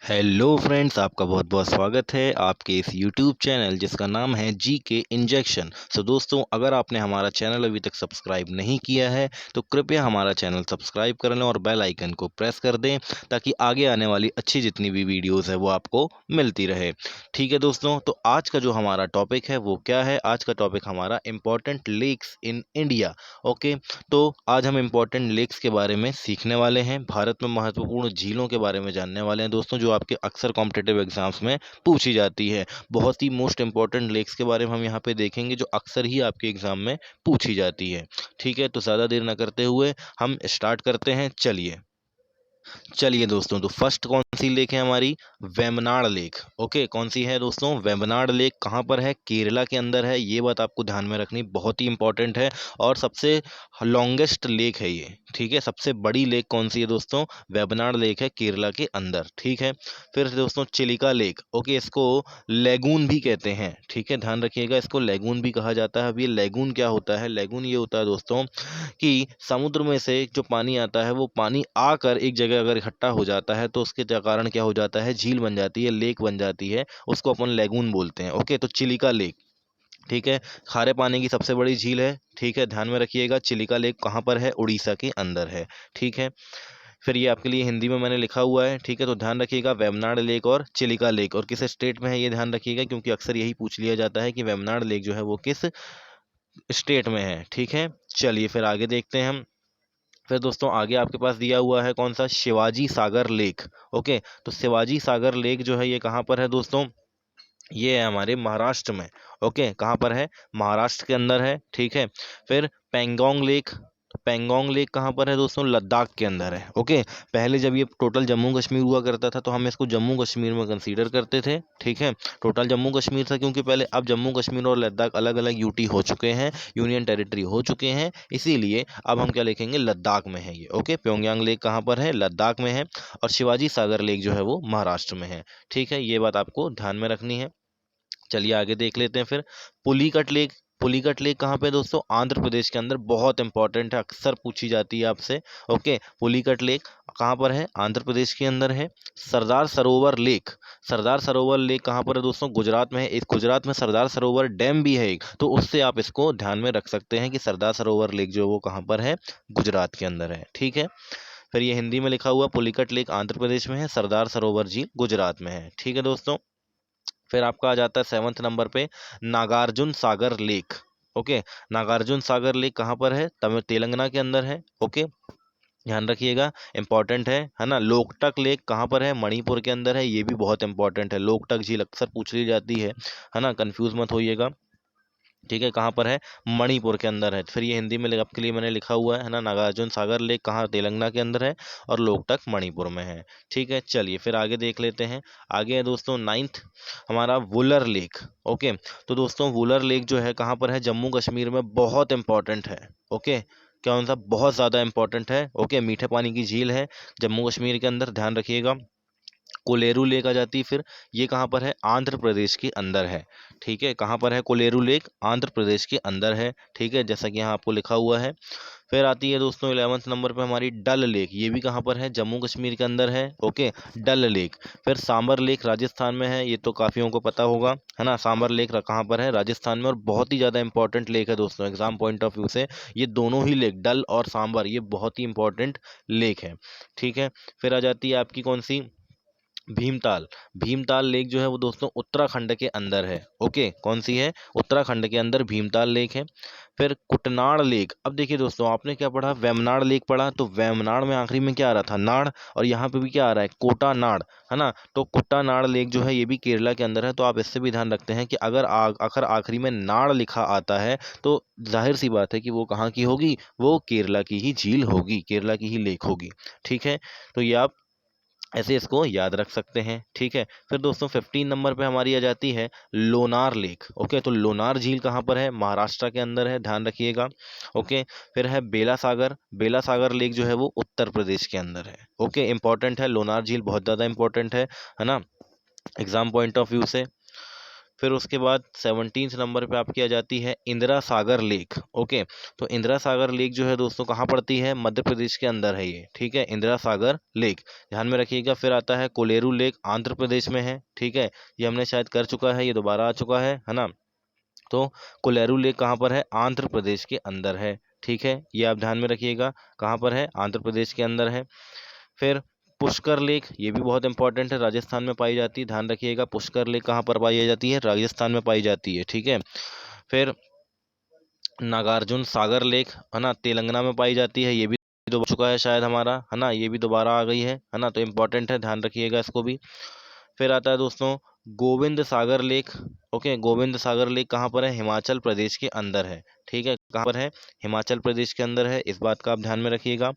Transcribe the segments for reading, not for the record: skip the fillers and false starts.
Hello friends, आपका बहुत बहुत स्वागत है आपके इस यूट्यूब चैनल जिसका नाम है जी के इंजेक्शन। सो दोस्तों, अगर आपने हमारा चैनल अभी तक सब्सक्राइब नहीं किया है तो कृपया हमारा चैनल सब्सक्राइब कर लें और बेल आइकन को प्रेस कर दें ताकि आगे आने वाली अच्छी जितनी भी वीडियोस है वो आपको मिलती रहे। ठीक है दोस्तों, तो आज का जो हमारा टॉपिक है वो क्या है? आज का टॉपिक हमारा important lakes in India. Okay, तो आज हम इम्पोर्टेंट लेक्स के बारे में सीखने वाले हैं, भारत में महत्वपूर्ण झीलों के बारे में जानने वाले हैं दोस्तों, जो आपके अक्सर कॉम्पिटिटिव एग्जाम्स में पूछी जाती है। बहुत ही मोस्ट इंपॉर्टेंट लेक्स के बारे में हम यहाँ पे देखेंगे जो अक्सर ही आपके एग्जाम में पूछी जाती है। ठीक है, तो ज़्यादा देर न करते हुए हम स्टार्ट करते हैं। चलिए दोस्तों, तो फर्स्ट कौन सी लेक है हमारी? वेम्बनाड लेक। ओके, कौन सी है दोस्तों? वेम्बनाड लेक कहाँ पर है? केरला के अंदर है। ये बात आपको ध्यान में रखनी बहुत ही इंपॉर्टेंट है और सबसे लॉन्गेस्ट लेक है ये। ठीक है, सबसे बड़ी लेक कौन सी है दोस्तों? वेम्बनाड लेक है, केरला के अंदर। ठीक है, फिर दोस्तों चिलिका लेक। ओके, इसको लेगून भी कहते हैं। ठीक है, ध्यान रखिएगा, इसको लेगून भी कहा जाता है। अब ये लेगून क्या होता है? लेगून ये होता है दोस्तों कि समुद्र में से जो पानी आता है वो पानी आकर एक जगह अगर इकट्ठा हो जाता है तो उसके कारण क्या हो जाता है? झील बन जाती है, लेक बन जाती है। उसको अपन लेगून बोलते हैं। ओके, तो चिलिका लेक, ठीक है, खारे पानी की सबसे बड़ी झील है। ठीक है, ध्यान में रखिएगा, चिलिका लेक कहाँ पर है? उड़ीसा के अंदर है। ठीक है, फिर ये आपके लिए हिंदी में मैंने लिखा हुआ है। ठीक है, तो ध्यान रखिएगा, वेम्बनाड लेक और चिलिका लेक, और किस स्टेट में है ये ध्यान रखिएगा, क्योंकि अक्सर यही पूछ लिया जाता है कि वेम्बनाड लेक जो है वो किस स्टेट में है। ठीक है, चलिए फिर आगे देखते हैं हम। फिर दोस्तों आगे आपके पास दिया हुआ है कौन सा? शिवाजी सागर लेक। ओके, तो शिवाजी सागर लेक जो है ये कहाँ पर है दोस्तों? ये है हमारे महाराष्ट्र में। ओके, कहाँ पर है? महाराष्ट्र के अंदर है। ठीक है, फिर पेंगोंग लेक। तो पेंगोंग लेक कहाँ पर है दोस्तों? लद्दाख के अंदर है। ओके, पहले जब ये टोटल जम्मू कश्मीर हुआ करता था तो हम इसको जम्मू कश्मीर में कंसीडर करते थे। ठीक है, टोटल जम्मू कश्मीर था क्योंकि पहले, अब जम्मू कश्मीर और लद्दाख अलग अलग यूटी हो चुके हैं, यूनियन टेरिटरी हो चुके हैं, इसीलिए अब हम क्या लिखेंगे? लद्दाख में है ये। ओके, प्योंगयांग लेक कहाँ पर है? लद्दाख में है। और शिवाजी सागर लेक जो है वो महाराष्ट्र में है। ठीक है, ये बात आपको ध्यान में रखनी है। चलिए आगे देख लेते हैं फिर। पुलिकट लेक। पुलिकट लेक कहाँ पे है दोस्तों? आंध्र प्रदेश के अंदर। बहुत इंपॉर्टेंट है, अक्सर पूछी जाती है आपसे। ओके, पुलिकट लेक कहाँ पर है? आंध्र प्रदेश के अंदर है। सरदार सरोवर लेक। सरदार सरोवर लेक कहाँ पर है दोस्तों? गुजरात में है। इस गुजरात में सरदार सरोवर डैम भी है एक, तो उससे आप इसको ध्यान में रख सकते हैं कि सरदार सरोवर लेक जो है वो कहाँ पर है? गुजरात के अंदर है। ठीक है, फिर ये हिंदी में लिखा हुआ, पुलिकट लेक आंध्र प्रदेश में है, सरदार सरोवर झील गुजरात में है। ठीक है दोस्तों, फिर आपका आ जाता है सेवन्थ नंबर पे, Nagarjuna Sagar lake. Okay, Nagarjuna Sagar lake कहाँ पर है? तमिल तेलंगाना के अंदर है। ओके, ध्यान रखिएगा, इंपॉर्टेंट है ना। लोकटक लेक कहाँ पर है? मणिपुर के अंदर है। ये भी बहुत इंपॉर्टेंट है, लोकटक झील अक्सर पूछ ली जाती है ना, कंफ्यूज मत होइएगा। ठीक है, कहाँ पर है? मणिपुर के अंदर है। फिर ये हिंदी में आपके लिए मैंने लिखा हुआ है ना, नागार्जुन सागर लेक कहाँ? तेलंगाना के अंदर है, और लोकटक मणिपुर में है। ठीक है, चलिए फिर आगे देख लेते हैं। आगे है दोस्तों नाइन्थ हमारा, वुलर लेक। ओके, तो दोस्तों वुलर लेक जो है कहाँ पर है? जम्मू कश्मीर में। बहुत इंपॉर्टेंट है। ओके, क्या उनसा बहुत ज़्यादा इंपॉर्टेंट है। ओके, मीठे पानी की झील है जम्मू कश्मीर के अंदर, ध्यान रखिएगा। कोलेरू लेक आ जाती है फिर, ये कहाँ पर है? आंध्र प्रदेश के अंदर है। ठीक है, कहाँ पर है कोलेरू लेक? आंध्र प्रदेश के अंदर है। ठीक है, जैसा कि यहाँ आपको लिखा हुआ है। फिर आती है दोस्तों 11वें नंबर पे हमारी डल लेक। ये भी कहाँ पर है? जम्मू कश्मीर के अंदर है। ओके, डल लेक। फिर सांबर लेक राजस्थान में है, ये तो काफ़ियों को पता होगा, है ना। सांबर लेक कहाँ पर है? राजस्थान में, और बहुत ही ज़्यादा इंपॉर्टेंट लेक है दोस्तों एग्जाम पॉइंट ऑफ व्यू से। ये दोनों ही लेक, डल और सांबर, ये बहुत ही इंपॉर्टेंट लेक है। ठीक है, फिर आ जाती है आपकी कौन सी? भीमताल। भीमताल लेक जो है वो दोस्तों उत्तराखंड के अंदर है। ओके, कौन सी है? उत्तराखंड के अंदर भीमताल लेक है। फिर कुटनाड़ लेक। अब देखिए दोस्तों, आपने क्या पढ़ा? वेमनाड़ लेक पढ़ा, तो वेमनाड़ में आखिरी में क्या आ रहा था? नाड़, और यहाँ पे भी क्या आ रहा है? कोटा नाड़, है ना। तो कुट्टानाड़ लेक जो है ये भी केरला के अंदर है। तो आप इससे भी ध्यान रखते हैं कि अगर अगर आखिरी में नाड़ लिखा आता है तो जाहिर सी बात है कि वो कहाँ की होगी? वो केरला की ही झील होगी, केरला की ही लेक होगी। ठीक है, तो ये आप ऐसे इसको याद रख सकते हैं। ठीक है, फिर दोस्तों 15 नंबर पे हमारी आ जाती है लोनार लेक। ओके, तो लोनार झील कहाँ पर है? महाराष्ट्र के अंदर है, ध्यान रखिएगा। ओके, फिर है बेला सागर। बेला सागर लेक जो है वो उत्तर प्रदेश के अंदर है। ओके, इंपॉर्टेंट है लोनार झील, बहुत ज़्यादा इंपॉर्टेंट है ना, एग्जाम पॉइंट ऑफ व्यू से। फिर उसके बाद 17 नंबर पे आपकी आ जाती है इंदिरा सागर लेक। ओके, तो इंदिरा सागर लेक जो है दोस्तों कहाँ पड़ती है, मध्य प्रदेश के अंदर है ये, ठीक है, इंदिरा सागर लेक ध्यान में रखिएगा। फिर आता है कोलेरू लेक, आंध्र प्रदेश में है, ठीक है, ये हमने शायद कर चुका है, ये दोबारा आ चुका है ना। तो कोलेरू लेक कहाँ पर है, आंध्र प्रदेश के अंदर है, ठीक है, ये आप ध्यान में रखिएगा, कहाँ पर है, आंध्र प्रदेश के अंदर है। फिर पुष्कर लेक, ये भी बहुत इंपॉर्टेंट है, राजस्थान में पाई जाती है, ध्यान रखिएगा, पुष्कर लेक कहाँ पर पाई जाती है, राजस्थान में पाई जाती है, ठीक है। फिर नागार्जुन सागर लेक है ना, तेलंगाना में पाई जाती है, ये भी हो चुका है शायद हमारा, है ना, ये भी दोबारा आ गई है ना, तो इम्पोर्टेंट है, ध्यान रखिएगा इसको भी। फिर आता है दोस्तों गोविंद सागर लेक। ओके, गोविंद सागर लेक कहाँ पर है, हिमाचल प्रदेश के अंदर है, ठीक है, कहाँ पर है, हिमाचल प्रदेश के अंदर है, इस बात का आप ध्यान में रखिएगा।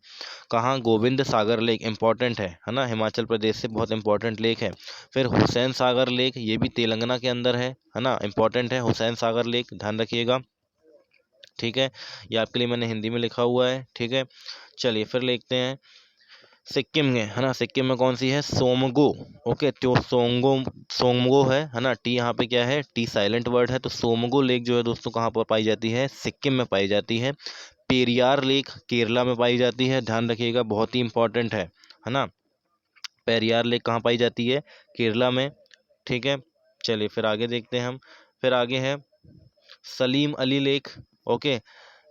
कहाँ, गोविंद सागर लेक इंपॉर्टेंट है ना, हिमाचल प्रदेश से बहुत इंपॉर्टेंट लेक है। फिर हुसैन सागर लेक, ये भी तेलंगाना के अंदर है ना, इंपॉर्टेंट है हुसैन सागर लेक, ध्यान रखिएगा, ठीक है, ये आपके लिए मैंने हिंदी में लिखा हुआ है, ठीक है। चलिए फिर लिखते हैं सिक्किम में, है ना, सिक्किम में कौन सी है, सोमगो। ओके, तो सोंगो, सोमगो है ना, टी यहाँ पे क्या है, टी साइलेंट वर्ड है, तो सोमगो लेक जो है दोस्तों कहाँ पर पाई जाती है, सिक्किम में पाई जाती है। पेरियार लेक केरला में पाई जाती है, ध्यान रखिएगा, बहुत ही इंपॉर्टेंट है ना। पेरियार लेक कहाँ पाई जाती है, केरला में, ठीक है। चलिए फिर आगे देखते हैं हम। फिर आगे है सलीम अली लेक। ओके,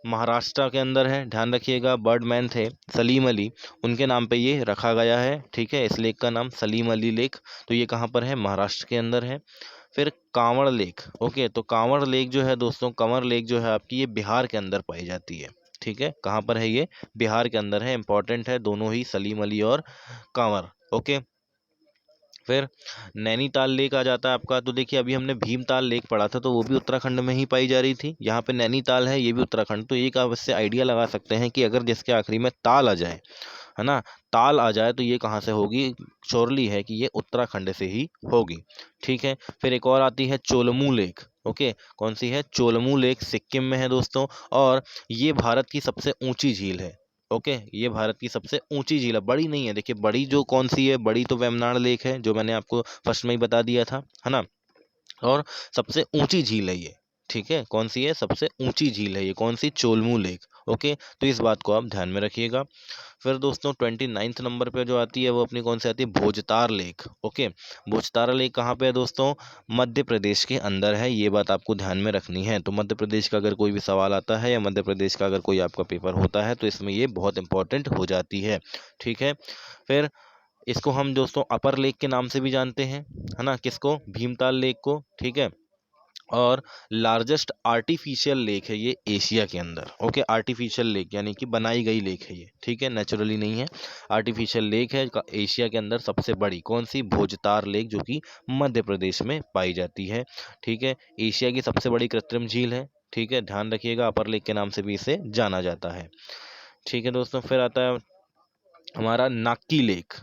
महाराष्ट्र के अंदर है, ध्यान रखिएगा, बर्डमैन थे सलीम अली, उनके नाम पे ये रखा गया है, ठीक है, इस लेक का नाम सलीम अली लेक, तो ये कहाँ पर है, महाराष्ट्र के अंदर है। फिर कांवड़ लेक। ओके, तो कांवड़ लेक जो है दोस्तों, कंवर लेक जो है आपकी, ये बिहार के अंदर पाई जाती है, ठीक है, कहाँ पर है ये, बिहार के अंदर है, इंपॉर्टेंट है दोनों ही, सलीम अली और कांवर। ओके, फिर नैनीताल लेक आ जाता है आपका, तो देखिए अभी हमने भीमताल लेक पढ़ा था, तो वो भी उत्तराखंड में ही पाई जा रही थी, यहाँ पे नैनीताल है, ये भी उत्तराखंड, तो एक आप इससे आइडिया लगा सकते हैं कि अगर जिसके आखिरी में ताल आ जाए, है ना, ताल आ जाए, तो ये कहाँ से होगी, श्योरली है कि ये उत्तराखंड से ही होगी, ठीक है। फिर एक और आती है चोलमू लेक। ओके, कौन सी है, चोलमू लेक, सिक्किम में है दोस्तों, और ये भारत की सबसे ऊंची झील है। ओके, ये भारत की सबसे ऊंची झील है, बड़ी नहीं है, देखिए बड़ी जो कौन सी है, बड़ी तो वेमनाड लेक है, जो मैंने आपको फर्स्ट में ही बता दिया था, है ना, और सबसे ऊंची झील है ये, ठीक है, कौन सी है, सबसे ऊंची झील है ये, कौन सी, चोलमू लेक। ओके, तो इस बात को आप ध्यान में रखिएगा। फिर दोस्तों 29 नंबर पे जो आती है वो अपनी कौन सी आती है, भोजतार लेक। ओके, भोजतार लेक कहाँ पे है दोस्तों, मध्य प्रदेश के अंदर है, ये बात आपको ध्यान में रखनी है। तो मध्य प्रदेश का अगर कोई भी सवाल आता है या मध्य प्रदेश का अगर कोई आपका पेपर होता है तो इसमें ये बहुत इंपॉर्टेंट हो जाती है, ठीक है। फिर इसको हम दोस्तों अपर लेक के नाम से भी जानते हैं, है ना, किसको, भीमताल लेक को, ठीक है। और लार्जेस्ट आर्टिफिशियल लेक है ये एशिया के अंदर। ओके, आर्टिफिशियल लेक यानी कि बनाई गई लेक है ये, ठीक है, नेचुरली नहीं है, आर्टिफिशियल लेक है, एशिया के अंदर सबसे बड़ी कौन सी, भोजतार लेक, जो कि मध्य प्रदेश में पाई जाती है, ठीक है, एशिया की सबसे बड़ी कृत्रिम झील है, ठीक है, ध्यान रखिएगा, अपर लेक के नाम से भी इसे जाना जाता है, ठीक है दोस्तों। फिर आता है हमारा नाक्की लेक।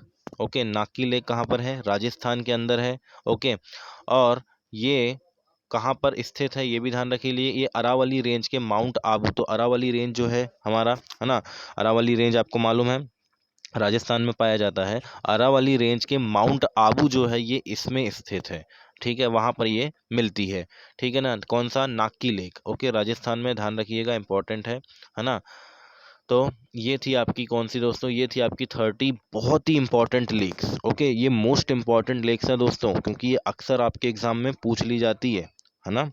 ओके, नाक्की लेक कहाँ पर है, राजस्थान के अंदर है। ओके, और ये कहाँ पर स्थित है ये भी ध्यान रखिए, ये अरावली रेंज के माउंट आबू, तो अरावली रेंज जो है हमारा, है ना, अरावली रेंज आपको मालूम है राजस्थान में पाया जाता है, अरावली रेंज के माउंट आबू जो है ये इसमें स्थित है, ठीक है, वहाँ पर ये मिलती है, ठीक है ना, कौन सा, नाक्की लेक। ओके, राजस्थान में, ध्यान रखिएगा, इंपॉर्टेंट है ना। तो ये थी आपकी कौन सी दोस्तों, ये थी आपकी 30 बहुत ही इंपॉर्टेंट लेक्स। ओके, ये मोस्ट इंपॉर्टेंट लेक्स है दोस्तों, क्योंकि ये अक्सर आपके एग्जाम में पूछ ली जाती है ना,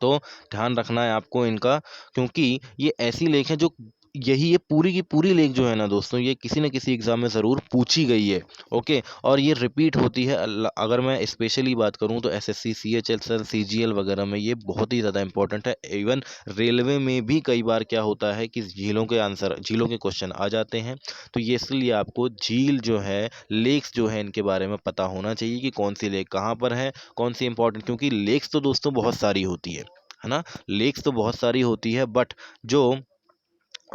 तो ध्यान रखना है आपको इनका, क्योंकि ये ऐसी लेख है जो, यही ये पूरी की पूरी लेख जो है ना दोस्तों, ये किसी न किसी एग्जाम में ज़रूर पूछी गई है। ओके, और ये रिपीट होती है, अगर मैं स्पेशली बात करूं तो एसएससी, सीएचएसएल, सीजीएल वगैरह में ये बहुत ही ज़्यादा इंपॉर्टेंट है। इवन रेलवे में भी कई बार क्या होता है कि झीलों के आंसर, झीलों के क्वेश्चन आ जाते हैं, तो ये इसलिए आपको झील जो है, लेक्स जो है, इनके बारे में पता होना चाहिए कि कौन सी लेक कहाँ पर है, कौन सी इंपॉर्टेंट, क्योंकि लेक्स तो दोस्तों बहुत सारी होती है ना, लेक्स तो बहुत सारी होती है, बट जो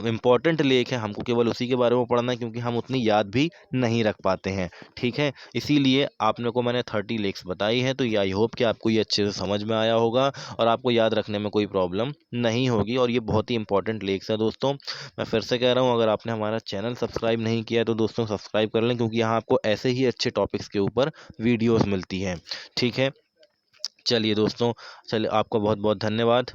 इम्पॉर्टेंट लेक है हमको केवल उसी के बारे में पढ़ना है, क्योंकि हम उतनी याद भी नहीं रख पाते हैं, ठीक है, इसीलिए आपने को मैंने 30 लेक्स बताई है, तो ये आई होप कि आपको ये अच्छे से समझ में आया होगा और आपको याद रखने में कोई प्रॉब्लम नहीं होगी, और ये बहुत ही इंपॉर्टेंट लेक्स है दोस्तों। मैं फिर से कह रहा हूँ, अगर आपने हमारा चैनल सब्सक्राइब नहीं किया है तो दोस्तों सब्सक्राइब कर लें, क्योंकि यहाँ आपको ऐसे ही अच्छे टॉपिक्स के ऊपर वीडियोज़ मिलती हैं, ठीक है। चलिए दोस्तों, चलिए आपका बहुत बहुत धन्यवाद।